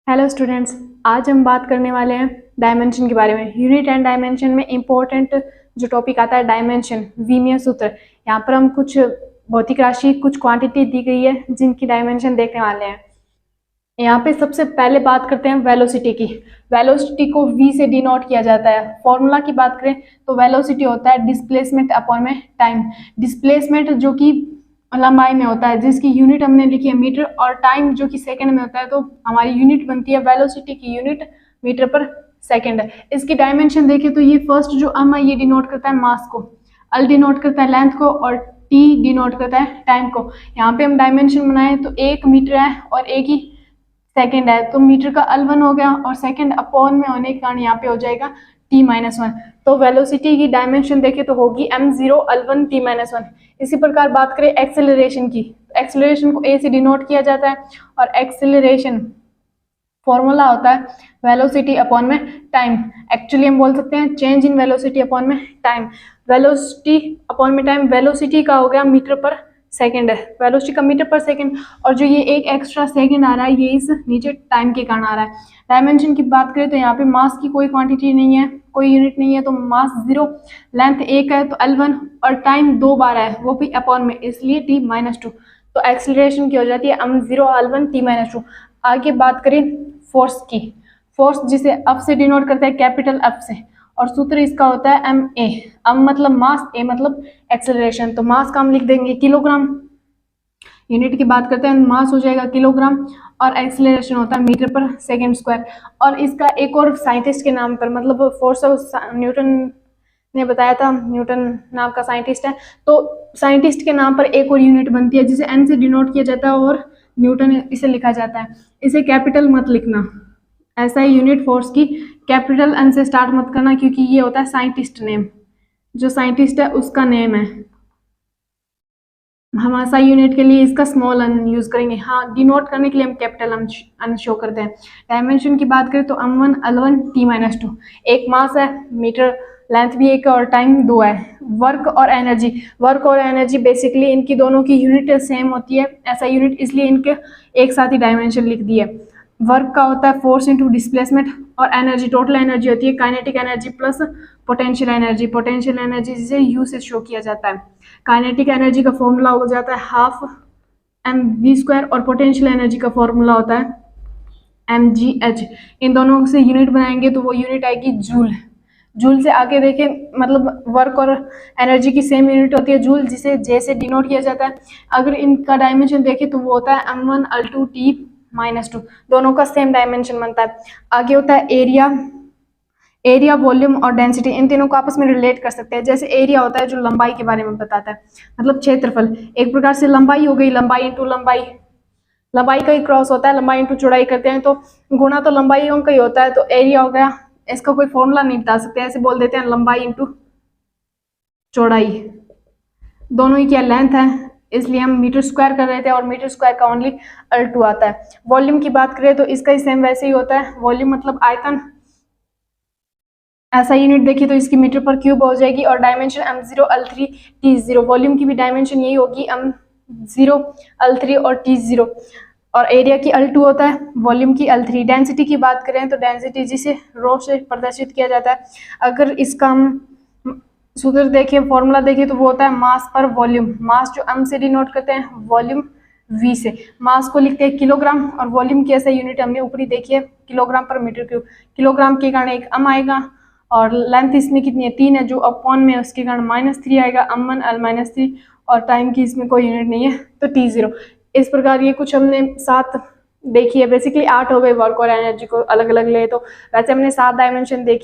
Hello students, आज हम बात करने वाले हैं डायमेंशन के बारे में। यूनिट एंड डायमेंशन में इम्पोर्टेंट जो टॉपिक आता है डायमेंशन, विमीय सूत्र। यहाँ पर हम कुछ भौतिक राशि, कुछ क्वांटिटी दी गई है जिनकी डायमेंशन देखने वाले हैं। यहाँ पे सबसे पहले बात करते हैं वेलोसिटी की। वेलोसिटी को v से डिनोट किया जाता है। फॉर्मूला की बात करें तो वेलोसिटी होता है डिस्प्लेसमेंट अपॉन में टाइम। डिस्प्लेसमेंट जो कि लंबाई में होता है, जिसकी यूनिट हमने लिखी है मीटर, और टाइम जो कि सेकंड में होता है, तो हमारी यूनिट बनती है वेलोसिटी की यूनिट मीटर पर सेकंड। इसकी डायमेंशन देखें तो ये फर्स्ट जो m है ये डिनोट करता है मास को, l डिनोट करता है लेंथ को, और t डिनोट करता है टाइम को। यहाँ पे हम डायमेंशन बनाए तो 1 मीटर है और 1 ही सेकंड है, तो मीटर का L1 हो गया और सेकंड अपॉन में होने के कारण यहाँ पे हो जाएगा t-1। तो वेलोसिटी की डायमेंशन देखें तो होगी m0 L1 t-1। इसी प्रकार बात करें एक्सेलरेशन की, एक्सेलरेशन को a से डिनोट किया जाता है, और एक्सेलरेशन फॉर्मूला होता है वेलोसिटी अपॉन में टाइम। एक्चुअली हम बोल सकते हैं चेंज इन वेलोसिटी अपॉन में टाइम। वेलोसिटी अपॉन में टाइम, वेलोसिटी का हो गया मीटर पर सेकंड है, वेलोसिटी का मीटर पर सेकंड, और जो ये एक एक्स्ट्रा सेकंड आ रहा है ये इस नीचे टाइम के कारण आ रहा है। डायमेंशन की बात करें तो यहाँ पे मास की कोई क्वांटिटी नहीं है, कोई यूनिट नहीं है, तो मास 0, लेंथ 1 है तो L1, और टाइम 2 बार है वो भी अपॉन में, इसलिए t-2। तो एक्सेलरेशन की हो जाती है m0 L1 t-2। आगे बात करें फोर्स की। फोर्स जिसे F से डिनोट करता है, कैपिटल F से, और सूत्र इसका होता है ma। m मतलब मास, a मतलब एक्सेलरेशन। तो मास का हम लिख देंगे किलोग्राम। यूनिट की बात करते हैं, मास हो जाएगा किलोग्राम, और एक्सेलरेशन होता है मीटर पर सेकंड स्क्वायर। और इसका एक और साइंटिस्ट के नाम पर, मतलब फोर्स न्यूटन ने बताया था, न्यूटन नाम का साइंटिस्ट है, तो साइंटिस्ट के नाम पर एक और यूनिट बनती है जिसे n से डिनोट किया जाता है, और न्यूटन इसे लिखा जाता है। इसे कैपिटल मत लिखना, ऐसा ही यूनिट फोर्स की कैपिटल n से स्टार्ट मत करना, क्योंकि ये होता है साइंटिस्ट नेम, जो साइंटिस्ट है उसका नेम है। हम ऐसा यूनिट के लिए इसका स्मॉल n यूज करेंगे। हाँ, डिनोट करने के लिए हम कैपिटल n शो करते हैं। डायमेंशन की बात करें तो m1 L1 t-2। एक मास है मीटर, लेंथ भी 1 और टाइम 2 है। वर्क और एनर्जी, वर्क और एनर्जी बेसिकली इनकी दोनों की यूनिट सेम होती है, ऐसा यूनिट इसलिए इनके एक साथ ही डायमेंशन लिख दी है। वर्क का होता है फोर्स इंटू डिस्प्लेसमेंट, और एनर्जी टोटल एनर्जी होती है kinetic energy plus potential energy. Potential energy जिसे यू से शो किया जाता है। काइनेटिक एनर्जी का फॉर्मूला हो जाता है हाफ mv², और पोटेंशियल एनर्जी का फॉर्मूला होता है mgh। इन दोनों से यूनिट बनाएंगे तो वो यूनिट आएगी जूल। जूल से आगे देखें, मतलब वर्क और एनर्जी की सेम यूनिट होती है जूल, जिसे जे से डिनोट किया जाता है। अगर इनका डायमेंशन देखें तो वो होता है m1 L2 t-2। दोनों का सेम डायमेंशन बनता है। आगे होता है एरिया। एरिया, वॉल्यूम और डेंसिटी, इन तीनों को आपस में रिलेट कर सकते हैं। जैसे एरिया होता है जो लंबाई के बारे में बताता है, मतलब क्षेत्रफल। एक प्रकार से लंबाई हो गई, लंबाई इंटू लंबाई, लंबाई का ही क्रॉस होता है, लंबाई इंटू चौड़ाई करते हैं तो गुणा तो लंबाइयों का ही होता है, तो एरिया हो गया। इसका कोई फॉर्मूला नहीं बता सकते, ऐसे बोल देते हैं लंबाई इंटू चौड़ाई। दोनों ही क्या लेंथ है, इसलिए हम मीटर स्क्वायर कर रहे थे, और मीटर स्क्वायर का ओनली L2 आता है। वॉल्यूम की बात करें तो इसका ही सेम वैसे ही होता है, वॉल्यूम मतलब आयतन। ऐसा यूनिट देखिए तो इसकी मीटर पर क्यूब हो जाएगी, और dimension m0 L3 t0। Volume की भी डायमेंशन यही होगी, m0 L3 और t0, और एरिया की L2 होता है, वॉल्यूम की L3। डेंसिटी की बात करें तो डेंसिटी जिसे रो से प्रदर्शित किया जाता है, अगर इसका हम सूत्र देखें, फॉर्मूला देखें तो वो होता है मास पर वॉल्यूम। मास जो m से डिनोट करते हैं, वॉल्यूम v से। मास को लिखते हैं किलोग्राम, और वॉल्यूम की ऐसा यूनिट हमने ऊपरी देखी है किलोग्राम पर मीटर क्यूब। किलोग्राम के कारण एक m आएगा, और लेंथ इसमें कितनी है 3 है, जो अपॉन में उसके कारण -3 आएगा, m1 L-3, और टाइम की इसमें कोई यूनिट नहीं है तो t0। इस प्रकार ये कुछ हमने 7 देखी है, बेसिकली 8 हो गए वर्क और एनर्जी को अलग अलग ले, तो वैसे हमने 7 डायमेंशन देखी।